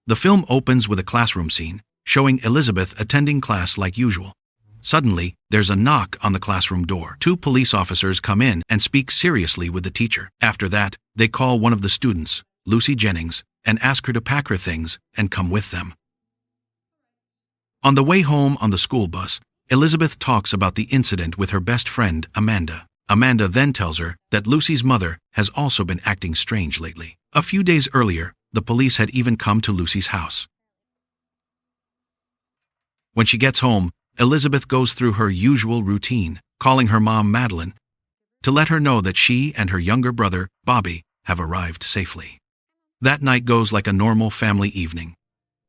The film opens with a classroom scene, showing Elizabeth attending class like usual. Suddenly, there's a knock on the classroom door. 2 police officers come in and speak seriously with the teacher. After that, they call one of the students, Lucy Jennings, and ask her to pack her things and come with them. On the way home on the school bus, Elizabeth talks about the incident with her best friend, Amanda. Amanda then tells her that Lucy's mother has also been acting strange lately. A few days earlier, the police had even come to Lucy's house. When she gets home, Elizabeth goes through her usual routine, calling her mom Madeline to let her know that she and her younger brother, Bobby, have arrived safely. That night goes like a normal family evening.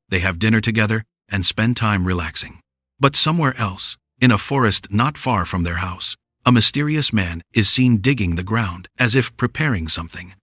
They have dinner together and spend time relaxing. But somewhere else, in a forest not far from their house, a mysterious man is seen digging the ground, as if preparing something.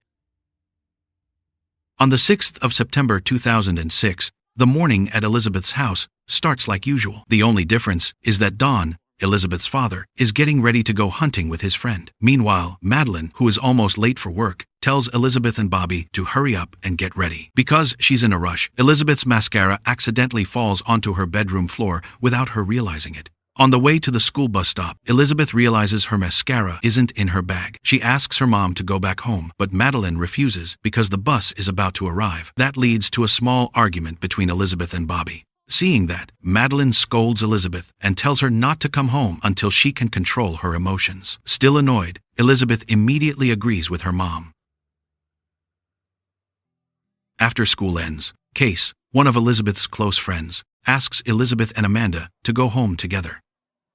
On the 6th of September 2006, the morning at Elizabeth's house starts like usual. The only difference is that Don, Elizabeth's father, is getting ready to go hunting with his friend. Meanwhile, Madeline, who is almost late for work, tells Elizabeth and Bobby to hurry up and get ready. Because she's in a rush, Elizabeth's mascara accidentally falls onto her bedroom floor without her realizing it. On the way to the school bus stop, Elizabeth realizes her mascara isn't in her bag. She asks her mom to go back home, but Madeline refuses because the bus is about to arrive. That leads to a small argument between Elizabeth and Bobby. Seeing that, Madeline scolds Elizabeth and tells her not to come home until she can control her emotions. Still annoyed, Elizabeth immediately agrees with her mom. After school ends, Case, one of Elizabeth's close friends, asks Elizabeth and Amanda to go home together.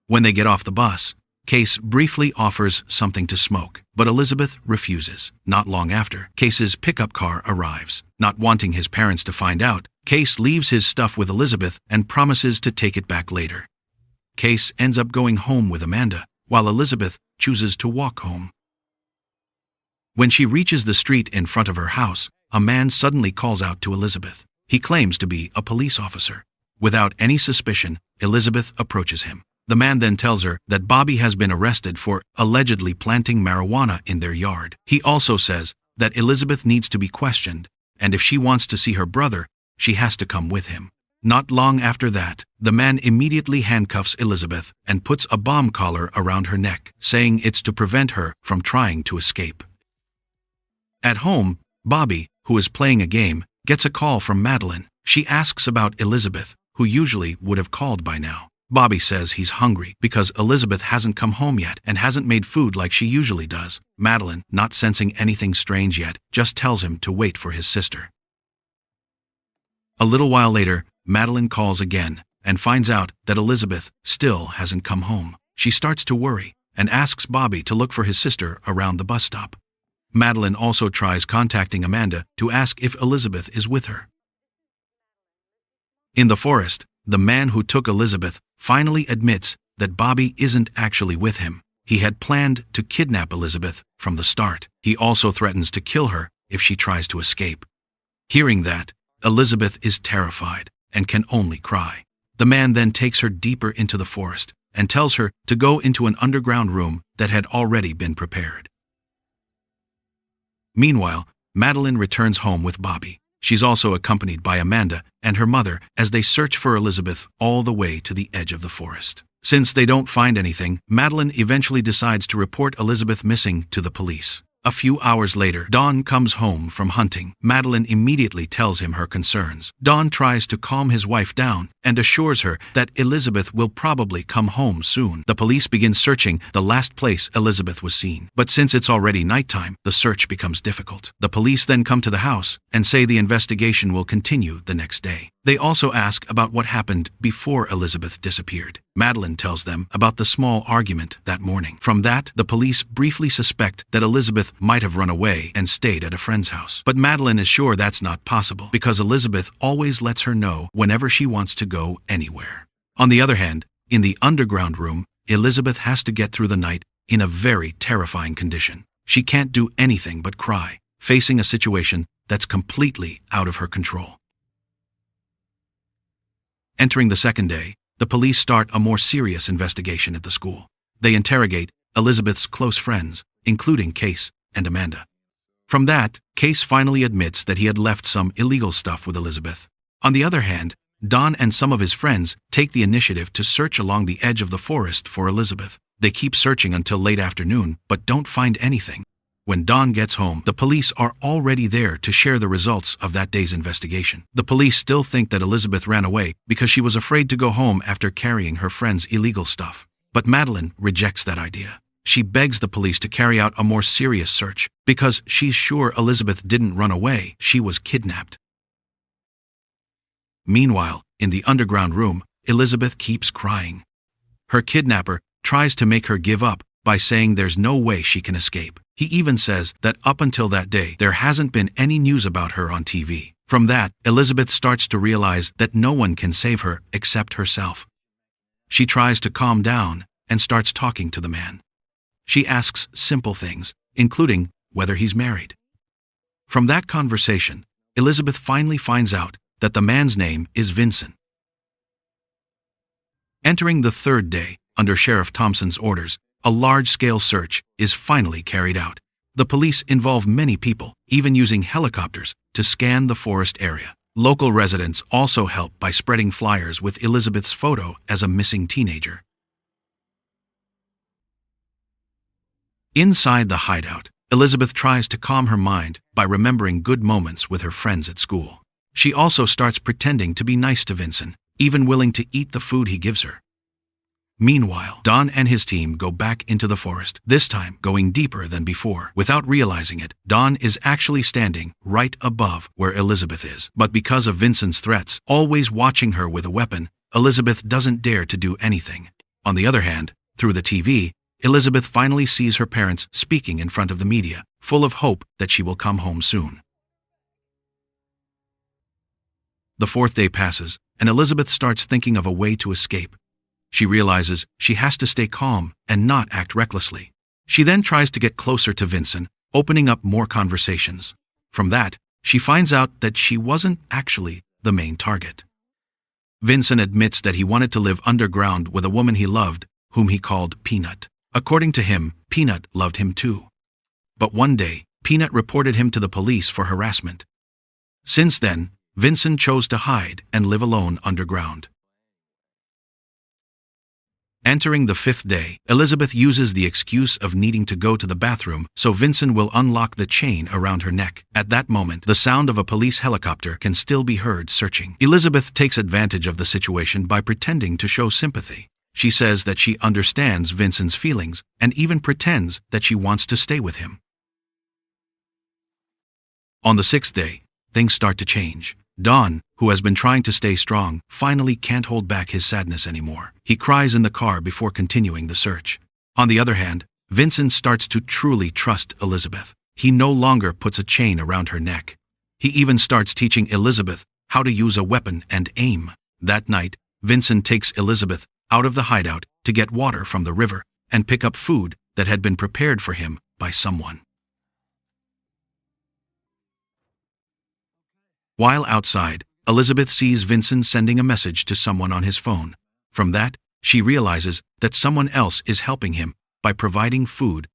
When they get off the bus, Case briefly offers something to smoke, but Elizabeth refuses. Not long after, Case's pickup car arrives. Not wanting his parents to find out, Case leaves his stuff with Elizabeth and promises to take it back later. Case ends up going home with Amanda, while Elizabeth chooses to walk home. When she reaches the street in front of her house, a man suddenly calls out to Elizabeth. He claims to be a police officer. Without any suspicion, Elizabeth approaches him. The man then tells her that Bobby has been arrested for allegedly planting marijuana in their yard. He also says that Elizabeth needs to be questioned, and if she wants to see her brother, she has to come with him. Not long after that, the man immediately handcuffs Elizabeth and puts a bomb collar around her neck, saying it's to prevent her from trying to escape. At home, Bobby, who is playing a game, gets a call from Madeline. She asks about Elizabeth, who usually would have called by now. Bobby says he's hungry because Elizabeth hasn't come home yet and hasn't made food like she usually does. Madeline, not sensing anything strange yet, just tells him to wait for his sister. A little while later, Madeline calls again and finds out that Elizabeth still hasn't come home. She starts to worry and asks Bobby to look for his sister around the bus stop. Madeline also tries contacting Amanda to ask if Elizabeth is with her. In the forest, the man who took Elizabeth finally admits that Bobby isn't actually with him. He had planned to kidnap Elizabeth from the start. He also threatens to kill her if she tries to escape. Hearing that, Elizabeth is terrified and can only cry. The man then takes her deeper into the forest and tells her to go into an underground room that had already been prepared. Meanwhile, Madeline returns home with Bobby. She's also accompanied by Amanda and her mother as they search for Elizabeth all the way to the edge of the forest. Since they don't find anything, Madeline eventually decides to report Elizabeth missing to the police. A few hours later, Don comes home from hunting. Madeline immediately tells him her concerns. Don tries to calm his wife down and assures her that Elizabeth will probably come home soon. The police begin searching the last place Elizabeth was seen. But since it's already nighttime, the search becomes difficult. The police then come to the house and say the investigation will continue the next day. They also ask about what happened before Elizabeth disappeared. Madeline tells them about the small argument that morning. From that, the police briefly suspect that Elizabeth might have run away and stayed at a friend's house. But Madeline is sure that's not possible because Elizabeth always lets her know whenever she wants to go anywhere. On the other hand, in the underground room, Elizabeth has to get through the night in a very terrifying condition. She can't do anything but cry, facing a situation that's completely out of her control. Entering the second day, the police start a more serious investigation at the school. They interrogate Elizabeth's close friends, including Case and Amanda. From that, Case finally admits that he had left some illegal stuff with Elizabeth. On the other hand, Don and some of his friends take the initiative to search along the edge of the forest for Elizabeth. They keep searching until late afternoon, but don't find anything. When Don gets home, the police are already there to share the results of that day's investigation. The police still think that Elizabeth ran away because she was afraid to go home after carrying her friend's illegal stuff. But Madeline rejects that idea. She begs the police to carry out a more serious search because she's sure Elizabeth didn't run away, she was kidnapped. Meanwhile, in the underground room, Elizabeth keeps crying. Her kidnapper tries to make her give up by saying there's no way she can escape. He even says that up until that day, there hasn't been any news about her on TV. From that, Elizabeth starts to realize that no one can save her except herself. She tries to calm down and starts talking to the man. She asks simple things, including whether he's married. From that conversation, Elizabeth finally finds out that the man's name is Vincent. Entering the third day, under Sheriff Thompson's orders, a large-scale search is finally carried out. The police involve many people, even using helicopters, to scan the forest area. Local residents also help by spreading flyers with Elizabeth's photo as a missing teenager. Inside the hideout, Elizabeth tries to calm her mind by remembering good moments with her friends at school. She also starts pretending to be nice to Vincent, even willing to eat the food he gives her. Meanwhile, Don and his team go back into the forest, this time going deeper than before. Without realizing it, Don is actually standing right above where Elizabeth is. But because of Vincent's threats, always watching her with a weapon, Elizabeth doesn't dare to do anything. On the other hand, through the TV, Elizabeth finally sees her parents speaking in front of the media, full of hope that she will come home soon. The fourth day passes, and Elizabeth starts thinking of a way to escape. She realizes she has to stay calm and not act recklessly. She then tries to get closer to Vincent, opening up more conversations. From that, she finds out that she wasn't actually the main target. Vincent admits that he wanted to live underground with a woman he loved, whom he called Peanut. According to him, Peanut loved him too. But one day, Peanut reported him to the police for harassment. Since then, Vincent chose to hide and live alone underground. Entering the fifth day, Elizabeth uses the excuse of needing to go to the bathroom so Vincent will unlock the chain around her neck. At that moment, the sound of a police helicopter can still be heard searching. Elizabeth takes advantage of the situation by pretending to show sympathy. She says that she understands Vincent's feelings and even pretends that she wants to stay with him. On the sixth day, things start to change. Don, who has been trying to stay strong, finally can't hold back his sadness anymore. He cries in the car before continuing the search. On the other hand, Vincent starts to truly trust Elizabeth. He no longer puts a chain around her neck. He even starts teaching Elizabeth how to use a weapon and aim. That night, Vincent takes Elizabeth out of the hideout to get water from the river and pick up food that had been prepared for him by someone. While outside, Elizabeth sees Vincent sending a message to someone on his phone. From that, she realizes that someone else is helping him by providing food.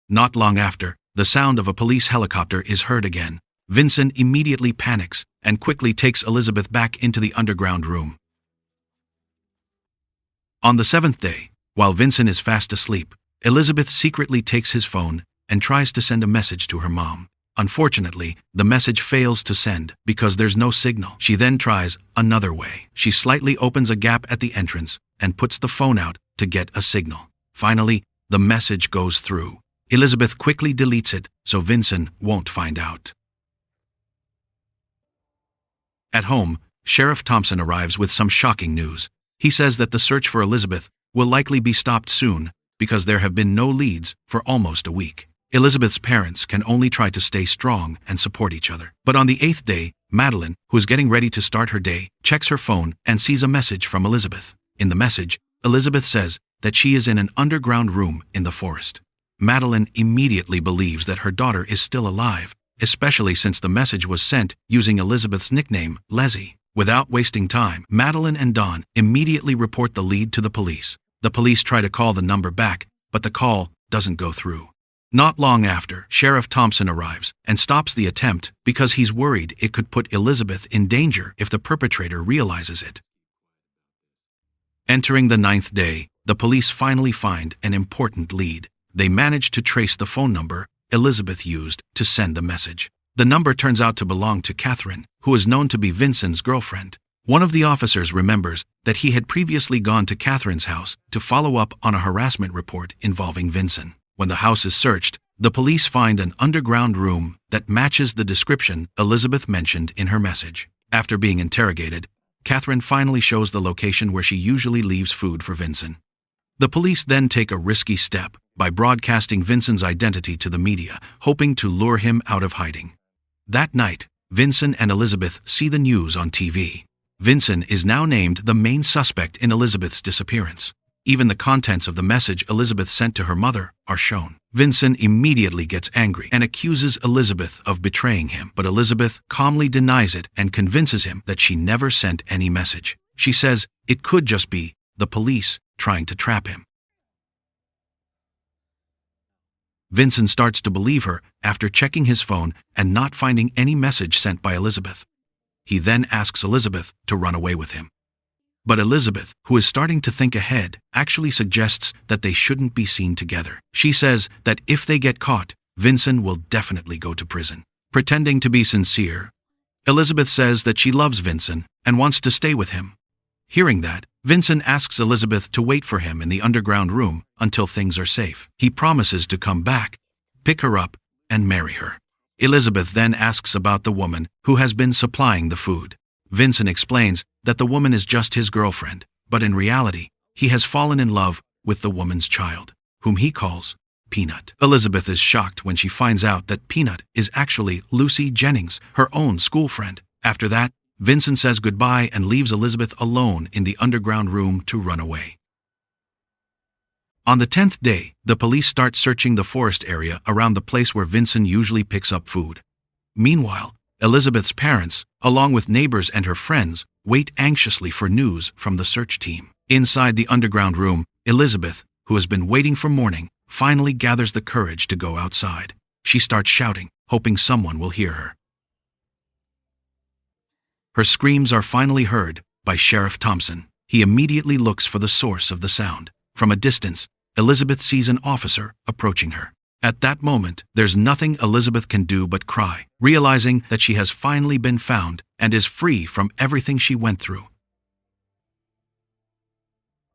Not long after, the sound of a police helicopter is heard again. Vincent immediately panics and quickly takes Elizabeth back into the underground room. On the seventh day, while Vincent is fast asleep, Elizabeth secretly takes his phone and tries to send a message to her mom. Unfortunately, the message fails to send because there's no signal. She then tries another way. She slightly opens a gap at the entrance and puts the phone out to get a signal. Finally, the message goes through. Elizabeth quickly deletes it so Vincent won't find out. At home, Sheriff Thompson arrives with some shocking news. He says that the search for Elizabeth will likely be stopped soon because there have been no leads for almost a week. Elizabeth's parents can only try to stay strong and support each other. But on the eighth day, Madeline, who is getting ready to start her day, checks her phone and sees a message from Elizabeth. In the message, Elizabeth says that she is in an underground room in the forest. Madeline immediately believes that her daughter is still alive, especially since the message was sent using Elizabeth's nickname, Leslie. Without wasting time, Madeline and Don immediately report the lead to the police. The police try to call the number back, but the call doesn't go through. Not long after, Sheriff Thompson arrives and stops the attempt because he's worried it could put Elizabeth in danger if the perpetrator realizes it. Entering the 9th day, the police finally find an important lead. They manage to trace the phone number Elizabeth used to send the message. The number turns out to belong to Catherine, who is known to be Vincent's girlfriend. One of the officers remembers that he had previously gone to Catherine's house to follow up on a harassment report involving Vincent. When the house is searched, the police find an underground room that matches the description Elizabeth mentioned in her message. After being interrogated, Catherine finally shows the location where she usually leaves food for Vincent. The police then take a risky step by broadcasting Vincent's identity to the media, hoping to lure him out of hiding. That night, Vincent and Elizabeth see the news on TV. Vincent is now named the main suspect in Elizabeth's disappearance. Even the contents of the message Elizabeth sent to her mother are shown. Vincent immediately gets angry and accuses Elizabeth of betraying him, but Elizabeth calmly denies it and convinces him that she never sent any message. She says it could just be the police trying to trap him. Vincent starts to believe her after checking his phone and not finding any message sent by Elizabeth. He then asks Elizabeth to run away with him. But Elizabeth, who is starting to think ahead, actually suggests that they shouldn't be seen together. She says that if they get caught, Vincent will definitely go to prison. Pretending to be sincere, Elizabeth says that she loves Vincent and wants to stay with him. Hearing that, Vincent asks Elizabeth to wait for him in the underground room until things are safe. He promises to come back, pick her up, and marry her. Elizabeth then asks about the woman who has been supplying the food. Vincent explains that the woman is just his girlfriend, but in reality, he has fallen in love with the woman's child, whom he calls Peanut. Elizabeth is shocked when she finds out that Peanut is actually Lucy Jennings, her own school friend. After that, Vincent says goodbye and leaves Elizabeth alone in the underground room to run away. On the 10th day, the police start searching the forest area around the place where Vincent usually picks up food. Meanwhile, Elizabeth's parents, along with neighbors and her friends, wait anxiously for news from the search team. Inside the underground room, Elizabeth, who has been waiting for morning, finally gathers the courage to go outside. She starts shouting, hoping someone will hear her. Her screams are finally heard by Sheriff Thompson. He immediately looks for the source of the sound. From a distance, Elizabeth sees an officer approaching her. At that moment, there's nothing Elizabeth can do but cry, realizing that she has finally been found and is free from everything she went through.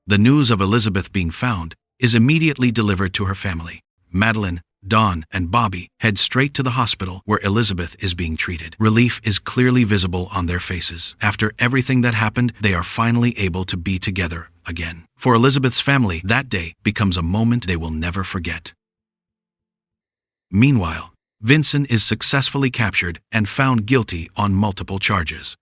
The news of Elizabeth being found is immediately delivered to her family. Madeline, Dawn, and Bobby head straight to the hospital where Elizabeth is being treated. Relief is clearly visible on their faces. After everything that happened, they are finally able to be together again. For Elizabeth's family, that day becomes a moment they will never forget. Meanwhile, Vincent is successfully captured and found guilty on multiple charges.